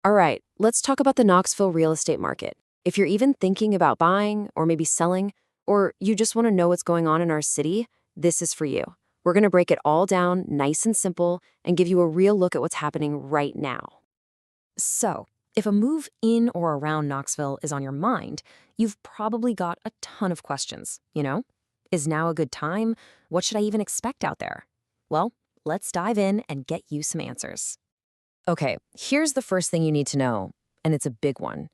All right, let's talk about the Knoxville real estate market. If you're even thinking about buying or maybe selling, or you just want to know what's going on in our city, this is for you. We're going to break it all down nice and simple and give you a real look at what's happening right now. So, if a move in or around Knoxville is on your mind, you've probably got a ton of questions, Is now a good time? What should I even expect out there? Well, let's dive in and get you some answers. Okay, here's the first thing you need to know, and it's a big one.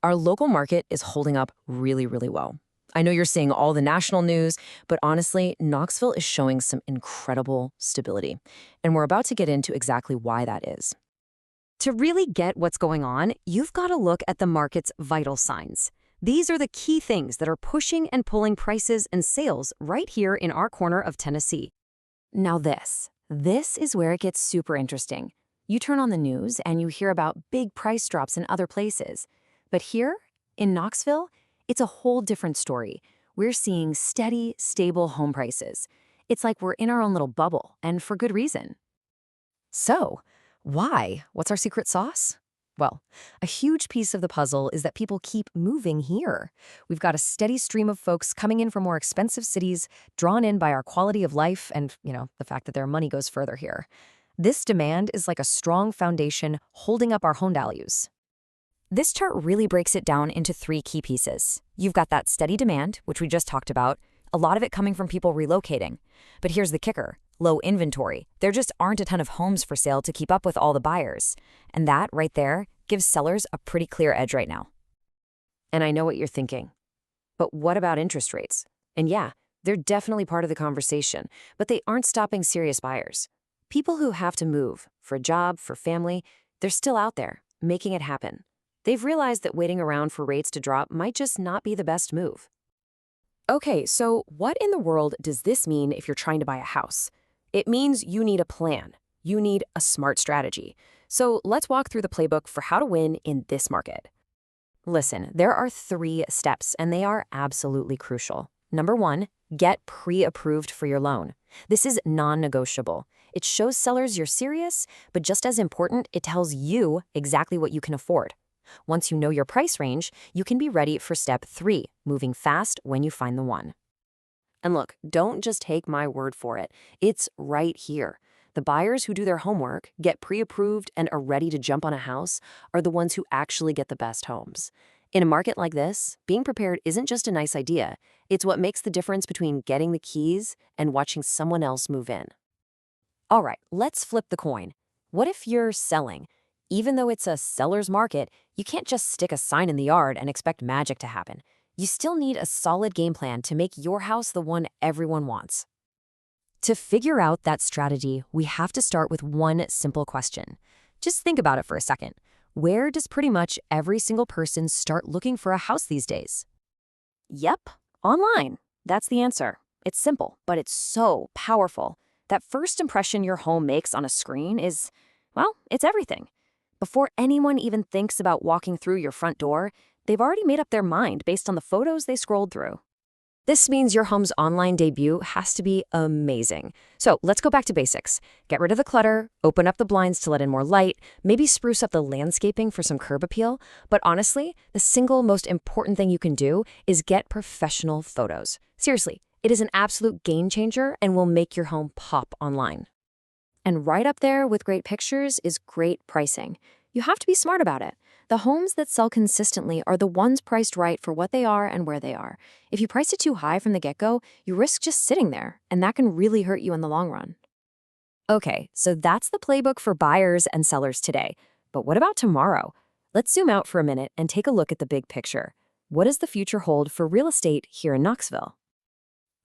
Our local market is holding up really, really well. I know you're seeing all the national news, but honestly, Knoxville is showing some incredible stability. And we're about to get into exactly why that is. To really get what's going on, you've got to look at the market's vital signs. These are the key things that are pushing and pulling prices and sales right here in our corner of Tennessee. Now this is where it gets super interesting. You turn on the news and you hear about big price drops in other places. But here, in Knoxville, it's a whole different story. We're seeing steady, stable home prices. It's like we're in our own little bubble, and for good reason. So, why? What's our secret sauce? Well, a huge piece of the puzzle is that people keep moving here. We've got a steady stream of folks coming in from more expensive cities, drawn in by our quality of life and, the fact that their money goes further here. This demand is like a strong foundation holding up our home values. This chart really breaks it down into three key pieces. You've got that steady demand, which we just talked about, a lot of it coming from people relocating. But here's the kicker. Low inventory. There just aren't a ton of homes for sale to keep up with all the buyers. And that, right there, gives sellers a pretty clear edge right now. And I know what you're thinking. But what about interest rates? And yeah, they're definitely part of the conversation, but they aren't stopping serious buyers. People who have to move, for a job, for family, they're still out there, making it happen. They've realized that waiting around for rates to drop might just not be the best move. Okay, so what in the world does this mean if you're trying to buy a house? It means you need a plan. You need a smart strategy. So let's walk through the playbook for how to win in this market. Listen, there are 3 steps, and they are absolutely crucial. Number 1, get pre-approved for your loan. This is non-negotiable. It shows sellers you're serious, but just as important, it tells you exactly what you can afford. Once you know your price range, you can be ready for step 3, moving fast when you find the one. And look, don't just take my word for it. It's right here. The buyers who do their homework, get pre-approved, and are ready to jump on a house are the ones who actually get the best homes. In a market like this, being prepared isn't just a nice idea. It's what makes the difference between getting the keys and watching someone else move in. All right, let's flip the coin. What if you're selling? Even though it's a seller's market, you can't just stick a sign in the yard and expect magic to happen. You still need a solid game plan to make your house the one everyone wants. To figure out that strategy, we have to start with one simple question. Just think about it for a second. Where does pretty much every single person start looking for a house these days? Yep, online. That's the answer. It's simple, but it's so powerful. That first impression your home makes on a screen is, well, it's everything. Before anyone even thinks about walking through your front door, they've already made up their mind based on the photos they scrolled through. This means your home's online debut has to be amazing. So let's go back to basics. Get rid of the clutter, open up the blinds to let in more light, maybe spruce up the landscaping for some curb appeal. But honestly, the single most important thing you can do is get professional photos. Seriously, it is an absolute game changer and will make your home pop online. And right up there with great pictures is great pricing. You have to be smart about it. The homes that sell consistently are the ones priced right for what they are and where they are. If you price it too high from the get-go, you risk just sitting there, and that can really hurt you in the long run. Okay, so that's the playbook for buyers and sellers today. But what about tomorrow? Let's zoom out for a minute and take a look at the big picture. What does the future hold for real estate here in Knoxville?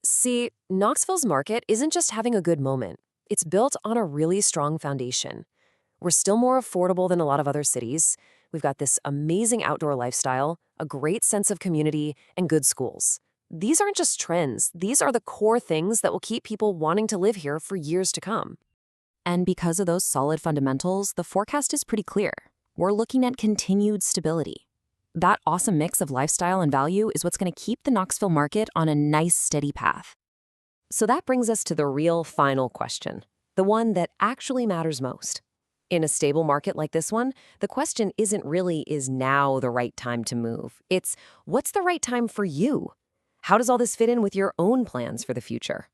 See, Knoxville's market isn't just having a good moment. It's built on a really strong foundation. We're still more affordable than a lot of other cities. We've got this amazing outdoor lifestyle, a great sense of community, and good schools. These aren't just trends. These are the core things that will keep people wanting to live here for years to come. And because of those solid fundamentals, the forecast is pretty clear. We're looking at continued stability. That awesome mix of lifestyle and value is what's going to keep the Knoxville market on a nice, steady path. So that brings us to the real final question, the one that actually matters most. In a stable market like this one, the question isn't really, is now the right time to move? It's, what's the right time for you? How does all this fit in with your own plans for the future?